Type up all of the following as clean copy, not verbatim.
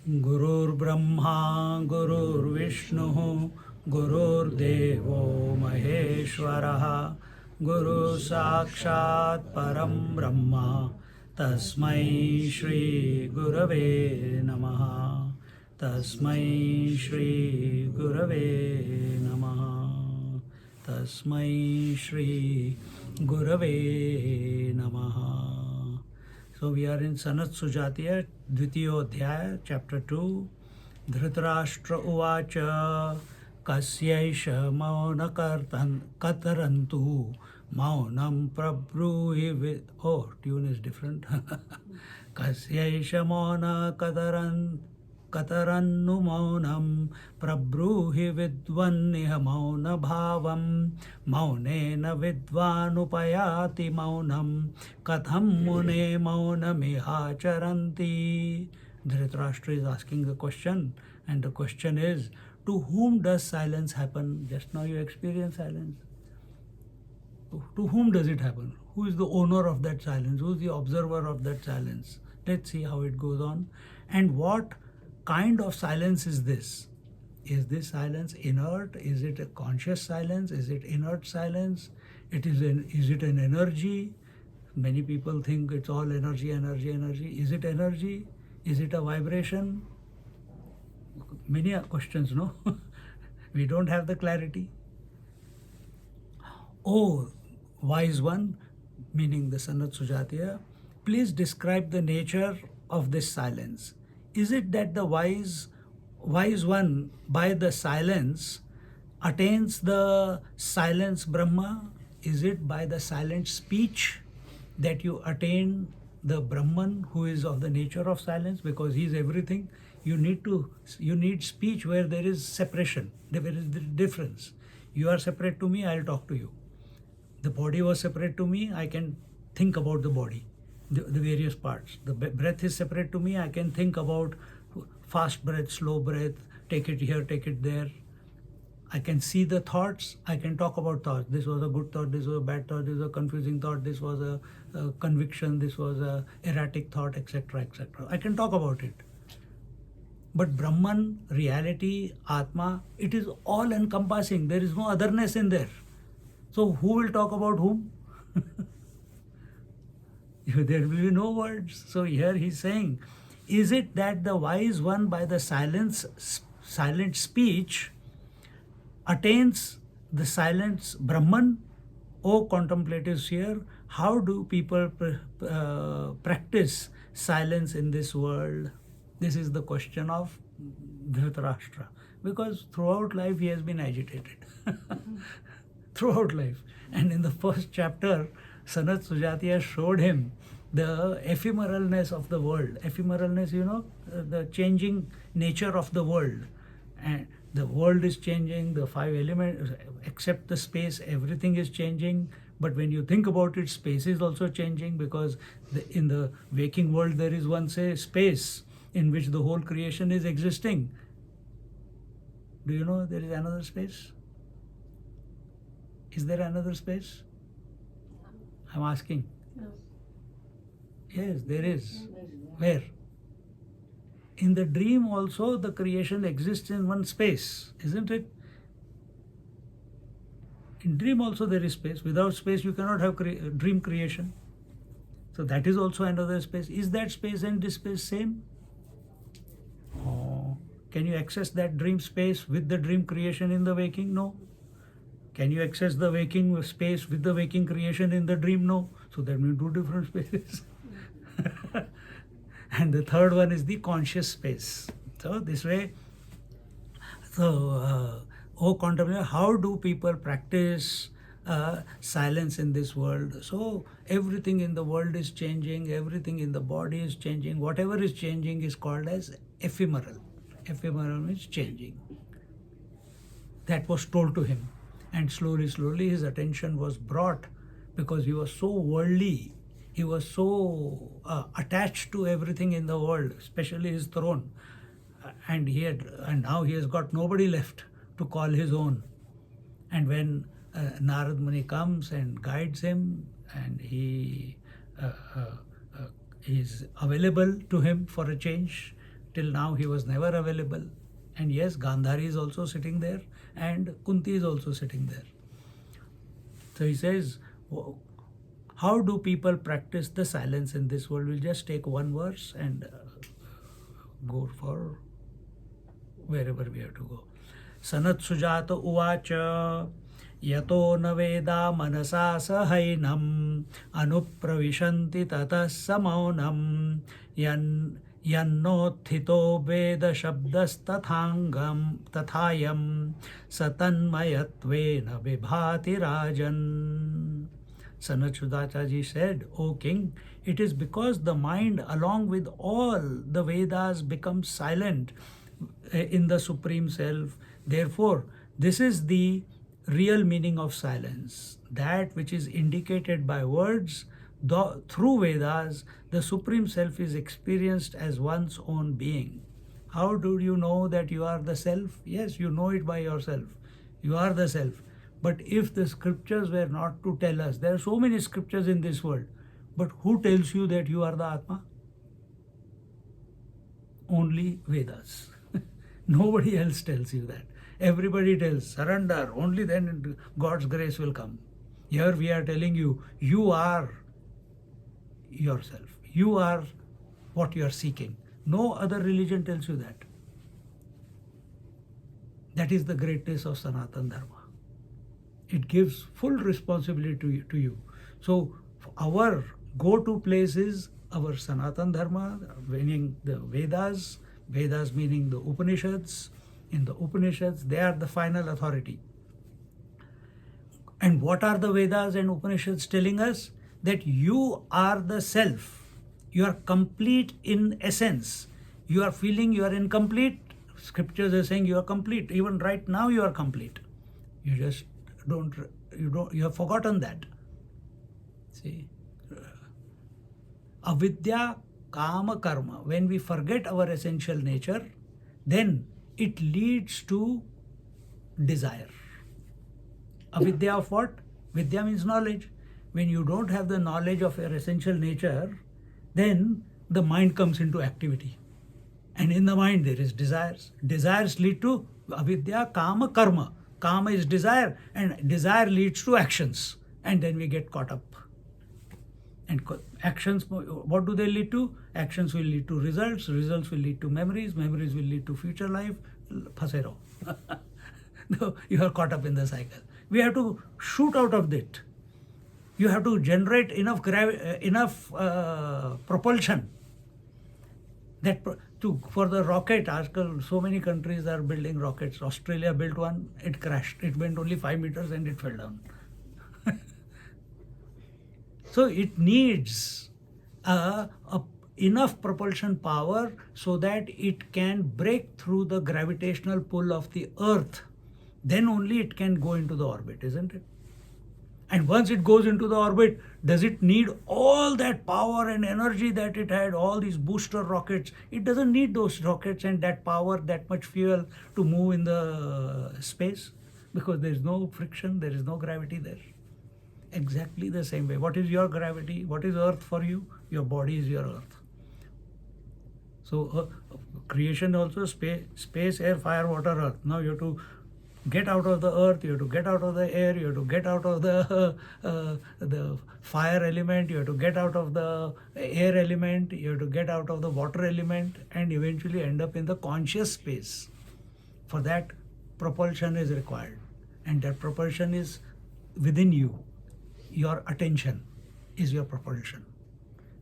Gurur Brahma, Gurur Vishnu, Gurur Devo Maheshwaraha, Guru Sakshat Param Brahma, Tasmai Shri Gurave Namaha, Tasmai Shri Gurave Namaha, Tasmai Shri Gurave Namaha. So we are in sanatsujatiya, Dvitiyo Adhyaya, chapter 2. Dhritarashtra uvacha kasyaisha mauna katarantu maunam prabruhi vid... Oh, tune is different. Kasyaisha mauna katarannu maunam prabruhi vidvanniha mauna bhavam maunena vidvanupayati maunam katham mune maunamiha charanti. Dhritarashtra is asking the question, and the question is, to whom does silence happen? Just now you experience silence. To whom does it happen? Who is the owner of that silence? Who is the observer of that silence? Let's see how it goes on. And what kind of silence is this? Is this silence inert? Is it a conscious silence? Is it inert silence? Is it an energy? Many people think it's all energy, energy, energy. Is it energy? Is it a vibration? Many questions, no? We don't have the clarity. Oh, wise one, meaning the sanatsujatiya, please describe the nature of this silence. Is it that the wise one, by the silence, attains the silence Brahma? Is it by the silent speech that you attain the Brahman, who is of the nature of silence, because he is everything? You need speech where there is separation, there is the difference. You are separate to me, I'll talk to you. The body was separate to me, I can think about the body, the various parts. The breath is separate to me, I can think about fast breath, slow breath, take it here, take it there. I can see the thoughts, I can talk about thoughts. This was a good thought, this was a bad thought, this was a confusing thought, this was a conviction, this was a erratic thought, etc., etc. I can talk about it. But Brahman, reality, atma, it is all encompassing. There is no otherness in there. So who will talk about whom? There will be no words. So here he's saying, is it that the wise one, by the silent speech, attains the silence Brahman? O contemplatives here, how do people practice silence in this world? This is the question of Dhritarashtra, because throughout life he has been agitated. Throughout life. And in the first chapter, Sanatsujatiya showed him the ephemeralness of the world. Ephemeralness, the changing nature of the world. And the world is changing, the five elements, except the space, everything is changing. But when you think about it, space is also changing, because in the waking world there is one space in which the whole creation is existing. Do you know there is another space? Is there another space? I'm asking. No. Yes, there is. Where? In the dream also the creation exists in one space, isn't it? In dream also there is space. Without space you cannot have dream creation. So that is also another space. Is that space and this space same? Oh. Can you access that dream space with the dream creation in the waking? No. Can you access the waking space with the waking creation in the dream? No. So that means two different spaces. And the third one is the conscious space. So this way, O contemplator, how do people practice silence in this world? So everything in the world is changing, everything in the body is changing. Whatever is changing is called as ephemeral. Ephemeral means changing. That was told to him. And slowly, slowly his attention was brought, because he was so worldly, he was so attached to everything in the world, especially his throne. And now he has got nobody left to call his own. And when Narad Muni comes and guides him, and he is available to him for a change, Till now he was never available. And yes, Gandhari is also sitting there and Kunti is also sitting there. So he says, how do people practice the silence in this world? We'll just take one verse and go for wherever we have to go. Sanatsujatiya uvacha yato na veda manasa sahainam anupravishanti tatah samaunam yannothito veda shabdas tathayam satanmayatvena vibhati rajan. Sanatsujatiya said, O king, it is because the mind along with all the Vedas becomes silent in the Supreme Self. Therefore, this is the real meaning of silence. That which is indicated by words, through Vedas, the Supreme Self is experienced as one's own being. How do you know that you are the Self? Yes, you know it by yourself. You are the Self. But if the scriptures were not to tell us, there are so many scriptures in this world, but who tells you that you are the Atma? Only Vedas. Nobody else tells you that. Everybody tells, surrender, only then God's grace will come. Here we are telling you, you are yourself. You are what you are seeking. No other religion tells you that. That is the greatness of Sanatana Dharma. It gives full responsibility to you. So our go-to place is our Sanatana Dharma, meaning the Vedas, Vedas meaning the Upanishads. In the Upanishads, they are the final authority. And what are the Vedas and Upanishads telling us? That you are the Self. You are complete in essence. You are feeling you are incomplete. Scriptures are saying you are complete. Even right now you are complete. You just you have forgotten that. See, avidya kama karma. When we forget our essential nature, then it leads to desire. Avidya of what? Vidya means knowledge. When you don't have the knowledge of your essential nature, then the mind comes into activity. And in the mind there is desires. Desires lead to avidya kama karma. Kama is desire, and desire leads to actions, and then we get caught up. And actions, what do they lead to? Actions will lead to results, results will lead to memories, memories will lead to future life. Phase raho. No, you are caught up in the cycle. We have to shoot out of it. You have to generate enough propulsion that for the rocket. So many countries are building rockets. Australia built one, it crashed. It went only 5 meters and it fell down. So it needs enough propulsion power so that it can break through the gravitational pull of the Earth. Then only it can go into the orbit, isn't it? And once it goes into the orbit, does it need all that power and energy that it had, all these booster rockets? It doesn't need those rockets and that power, that much fuel to move in the space, because there is no friction, there is no gravity there. Exactly the same way. What is your gravity? What is Earth for you? Your body is your Earth. So creation also, space, air, fire, water, earth. Now you have to get out of the earth, you have to get out of the air, you have to get out of the fire element, you have to get out of the air element, you have to get out of the water element, and eventually end up in the conscious space. For that, propulsion is required, and that propulsion is within you. Your attention is your propulsion.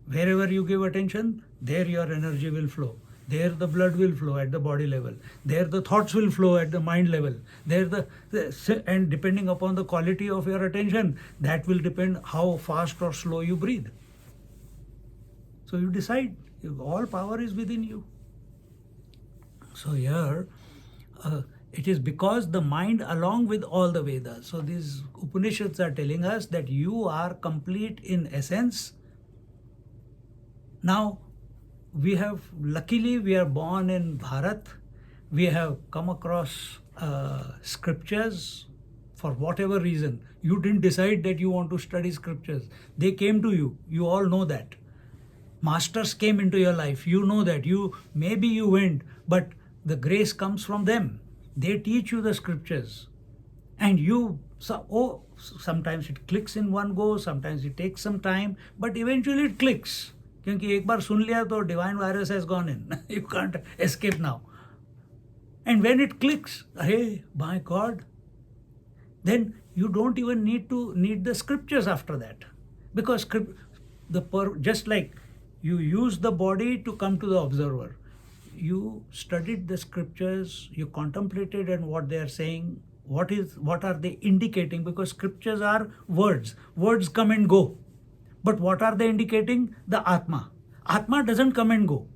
Wherever you give attention, there your energy will flow. There the blood will flow at the body level. There the thoughts will flow at the mind level. And depending upon the quality of your attention, that will depend how fast or slow you breathe. So you decide. All power is within you. So here, it is because the mind along with all the Vedas. So these Upanishads are telling us that you are complete in essence. Now, luckily we are born in Bharat. We have come across scriptures for whatever reason. You didn't decide that you want to study scriptures. They came to you. You all know that. Masters came into your life. You know that. Maybe you went, but the grace comes from them. They teach you the scriptures. And sometimes it clicks in one go, sometimes it takes some time, but eventually it clicks. क्योंकि एक बार सुन लिया तो divine virus has gone in. You can't escape now. And when it clicks, hey, my God, then you don't even need the scriptures after that. Because just like you use the body to come to the observer, you studied the scriptures, you contemplated on what they are saying, what are they indicating, because scriptures are words. Words come and go. But what are they indicating? The atma. Atma doesn't come and go.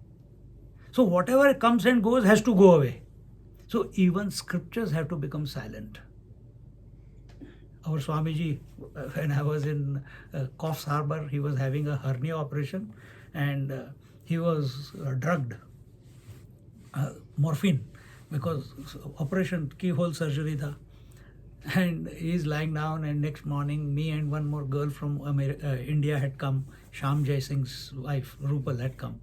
So whatever comes and goes has to go away. So even scriptures have to become silent. Our Swamiji, when I was in Coffs Harbour, he was having a hernia operation and he was drugged, morphine, because operation keyhole surgery tha. And he's lying down, and next morning me and one more girl from India had come. Shyam Jai Singh's wife Rupal had come,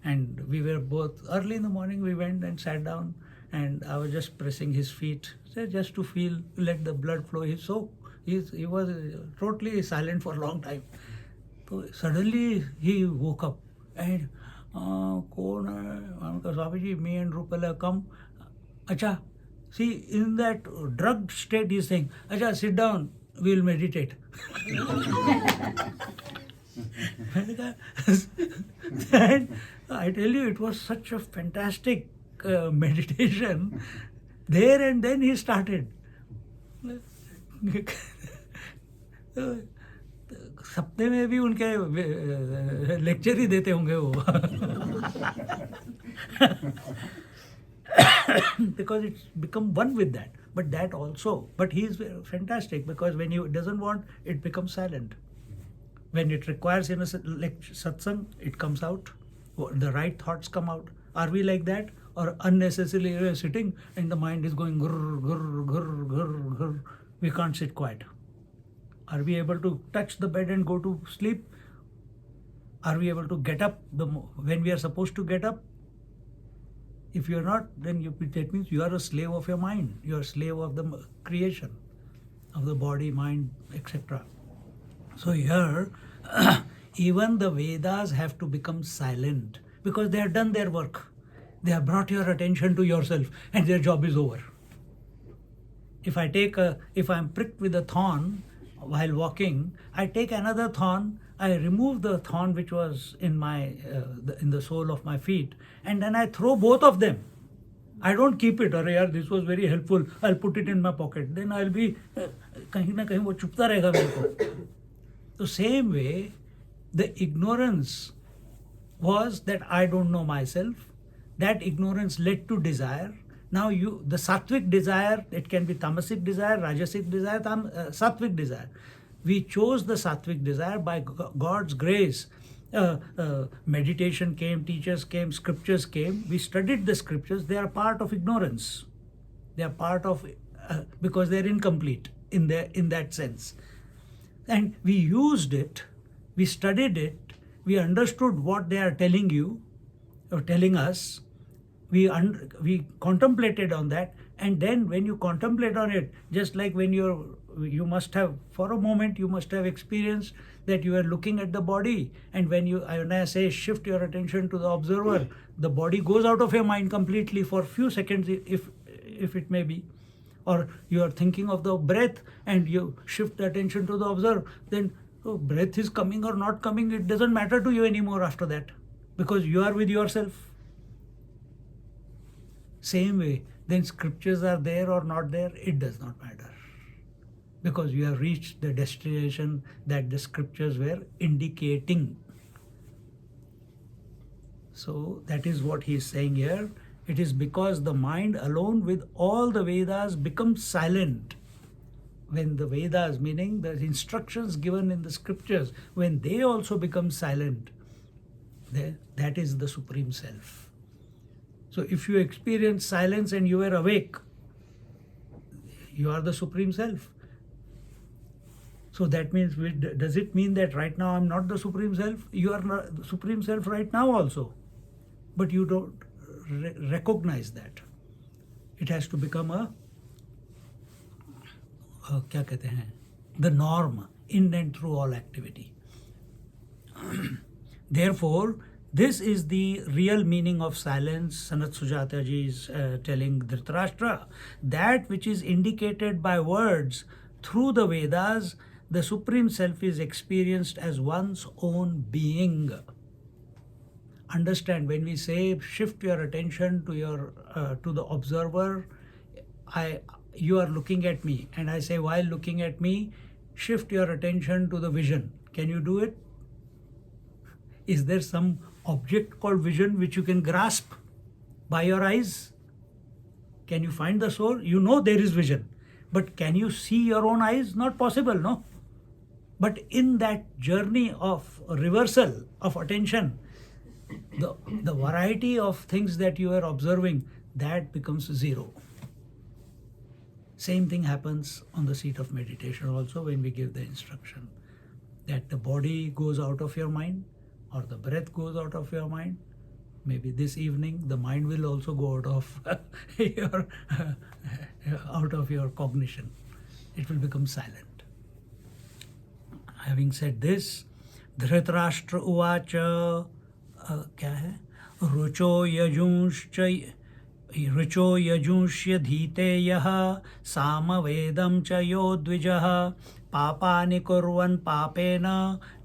and we were both early in the morning. We went and sat down, and I was just pressing his feet, just to feel, let the blood flow. He was totally silent for a long time. So suddenly he woke up and Swamiji, me and Rupal have come. Acha, see, in that drugged state, he's saying, Acha, sit down, we'll meditate. And I tell you, it was such a fantastic meditation. There and then he started. सप्ते में भी उनके lecture ही देते होंगे वो. Because it's become one with that. But that also, but he is fantastic, because when he doesn't want, it becomes silent. When it requires in a satsang, it comes out. The right thoughts come out. Are we like that? Or unnecessarily we are sitting and the mind is going grrr, grrr, grrr, grrr, grrr. We can't sit quiet. Are we able to touch the bed and go to sleep? Are we able to get up when we are supposed to get up? If you are not, then that means you are a slave of your mind. You are a slave of the creation, of the body, mind, etc. So here, even the Vedas have to become silent, because they have done their work. They have brought your attention to yourself, and their job is over. If I am pricked with a thorn while walking, I take another thorn, I remove the thorn which was in the sole of my feet, and then I throw both of them. I don't keep it. Yaar, this was very helpful, I'll put it in my pocket. Then I'll be kahin na kahin wo chupta rahega mere ko. The same way, the ignorance was that I don't know myself. That ignorance led to desire. Now the sattvic desire, it can be tamasic desire, rajasic desire, sattvic desire. We chose the sattvic desire by God's grace. Meditation came, teachers came, scriptures came. We studied the scriptures. They are part of ignorance. They are part of, because they are incomplete in that sense. And we used it, we studied it, we understood what they are telling you, or telling us. We contemplated on that, and then when you contemplate on it, just like when you must have, for a moment, you must have experienced that you are looking at the body, and when I say shift your attention to the observer, the body goes out of your mind completely for a few seconds, if it may be. Or you are thinking of the breath and you shift the attention to the observer, then breath is coming or not coming, it doesn't matter to you anymore after that, because you are with yourself. Same way, then scriptures are there or not there, it does not matter, because you have reached the destination that the scriptures were indicating. So that is what he is saying here. It is because the mind alone with all the Vedas becomes silent. When the Vedas, meaning the instructions given in the scriptures, when they also become silent, that is the Supreme Self. So if you experience silence and you are awake, you are the Supreme Self. So that means, does it mean that right now I'm not the Supreme Self? You are not the Supreme Self right now also. But you don't recognize that. It has to become क्या कहते हैं, the norm in and through all activity. Therefore, this is the real meaning of silence. Sanatsujatiya ji is telling Dhritarashtra, that which is indicated by words through the Vedas, the Supreme Self is experienced as one's own being. Understand, when we say shift your attention to the observer, you are looking at me, and I say, while looking at me, shift your attention to the vision. Can you do it? Is there some object called vision which you can grasp by your eyes? Can you find the soul? You know there is vision, but can you see your own eyes? Not possible, no? But in that journey of reversal of attention, the variety of things that you are observing, that becomes zero. Same thing happens on the seat of meditation also, when we give the instruction that the body goes out of your mind, or the breath goes out of your mind. Maybe this evening the mind will also go out of your cognition. It will become silent. Having said this, Dhritarashtra uvacha, क्या है, रुचो यजुंश्य धीते यः सामवेदं च यो द्विजः पापानि कुर्वन् पापेन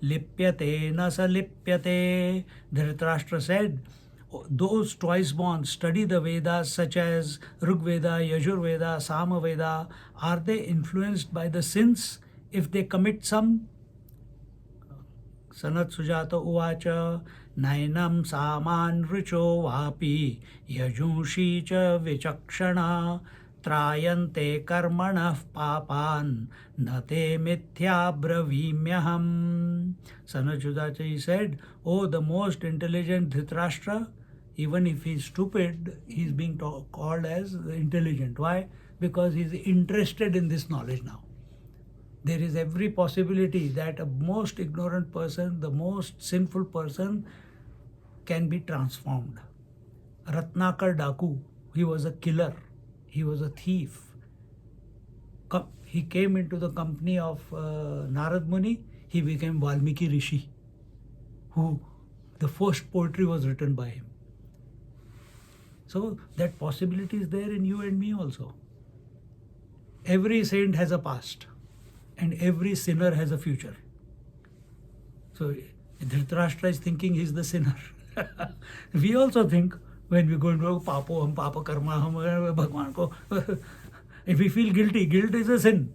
लिप्यते न स लिप्यते. Dhritarashtra said, those twice born study the Vedas such as Rig Veda, Yajur Veda, Sama Veda. Are they influenced by the sins if they commit some? Sanatsujata uvacha nainam saman richo vapi yajunshi cha vichakshana trayante karmanah papan nate mithya bravimyaham. Sanatsujata said, oh, the most intelligent Dhritarashtra, even if he's stupid, he's being called as intelligent. Why? Because he's interested in this knowledge now. There is every possibility that a most ignorant person, the most sinful person, can be transformed. Ratnakar Daku, he was a killer, he was a thief. He came into the company of Narad Muni, he became Valmiki Rishi, who the first poetry was written by him. So that possibility is there in you and me also. Every saint has a past, and every sinner has a future. So Dhritarashtra is thinking he's the sinner. We also think when we go into papo, hum papa karma, hum bhagwan ko. If we feel guilty, guilt is a sin.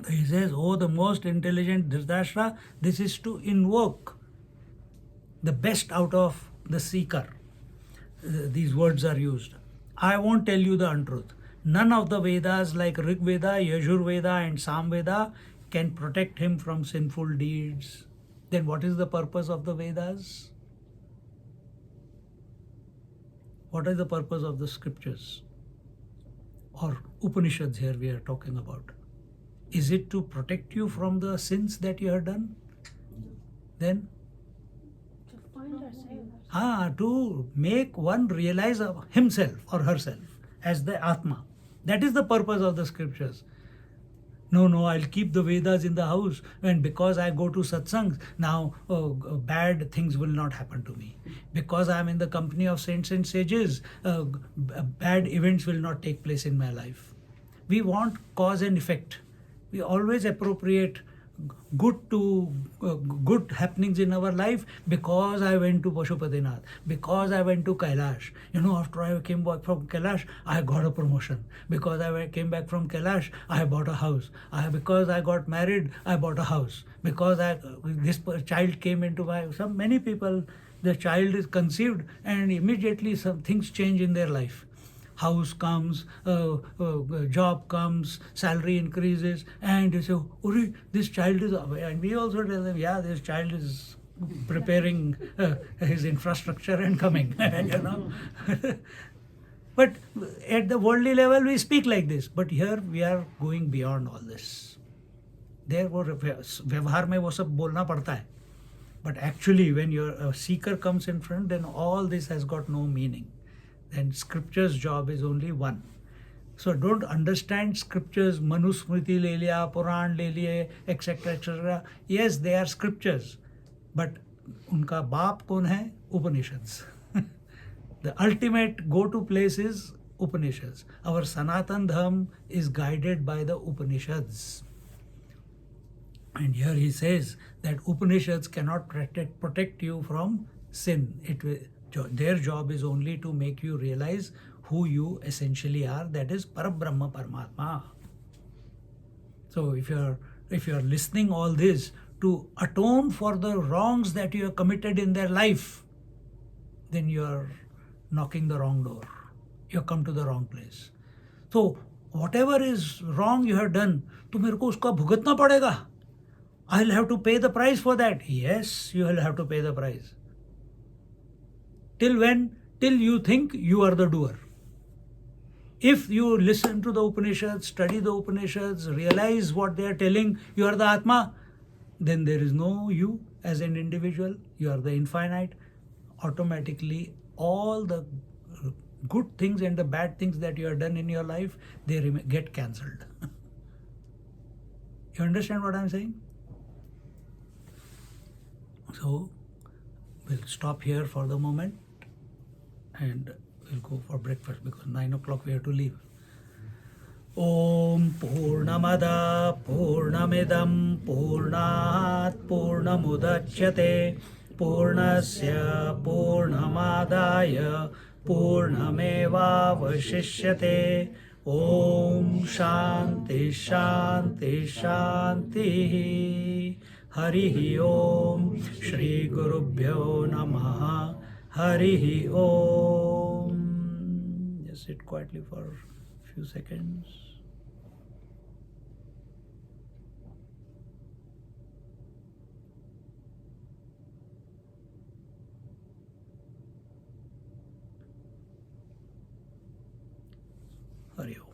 He says, oh, the most intelligent Dhritarashtra, this is to invoke the best out of the seeker. These words are used. I won't tell you the untruth. None of the Vedas like Rig Veda, Yajur Veda and Sam Veda can protect him from sinful deeds. Then what is the purpose of the Vedas? What is the purpose of the scriptures? Or Upanishads here we are talking about. Is it to protect you from the sins that you have done? Then? To find ourselves. To make one realize himself or herself as the atma. That is the purpose of the scriptures. No, I'll keep the Vedas in the house, and because I go to satsangs, now bad things will not happen to me. Because I'm in the company of saints and sages, bad events will not take place in my life. We want cause and effect. We always appropriate good happenings in our life because I went to Pashupatinath, because I went to Kailash. After I came back from Kailash, I got a promotion. Because I came back from Kailash, I bought a house. Because I got married, I bought a house. Because this child came into many people, the child is conceived and immediately some things change in their life. House comes, job comes, salary increases, and you say, Uri, this child is, and we also tell them, this child is preparing his infrastructure and coming, But at the worldly level, we speak like this. But here we are going beyond all this. There वो व्यवहार में वो सब बोलना पड़ता है. But actually, when a seeker comes in front, then all this has got no meaning. Then scripture's job is only one. So don't understand scriptures, Manusmriti le liya, Puran le liye, etc. etc. Yes, they are scriptures. But उनका बाप कौन है? Upanishads. The ultimate go-to place is Upanishads. Our Sanatan Dharma is guided by the Upanishads. And here he says that Upanishads cannot protect you from sin. Their job is only to make you realize who you essentially are, that is Parabrahma Paramatma. So if you're listening all this to atone for the wrongs that you have committed in their life, then you're knocking the wrong door. You have come to the wrong place. So whatever is wrong you have done, तो मेरे को उसका भुगतना पड़ेगा. I'll have to pay the price for that. Yes, you will have to pay the price. Till when? Till you think you are the doer. If you listen to the Upanishads, study the Upanishads, realize what they are telling, you are the Atma, then there is no you as an individual, you are the infinite. Automatically, all the good things and the bad things that you have done in your life, they get cancelled. You understand what I am saying? So, we'll stop here for the moment and we'll go for breakfast because 9 o'clock we have to leave. Om Purnamada Purnamidam Purnat Purnamudachyate Purnasya Purnamadaya Purnameva Vashishyate. Om Shanti Shanti Shanti. Harihi Om. Shri Gurubhyo Namaha. Harihi Om. Just sit quietly for a few seconds. Hari Om.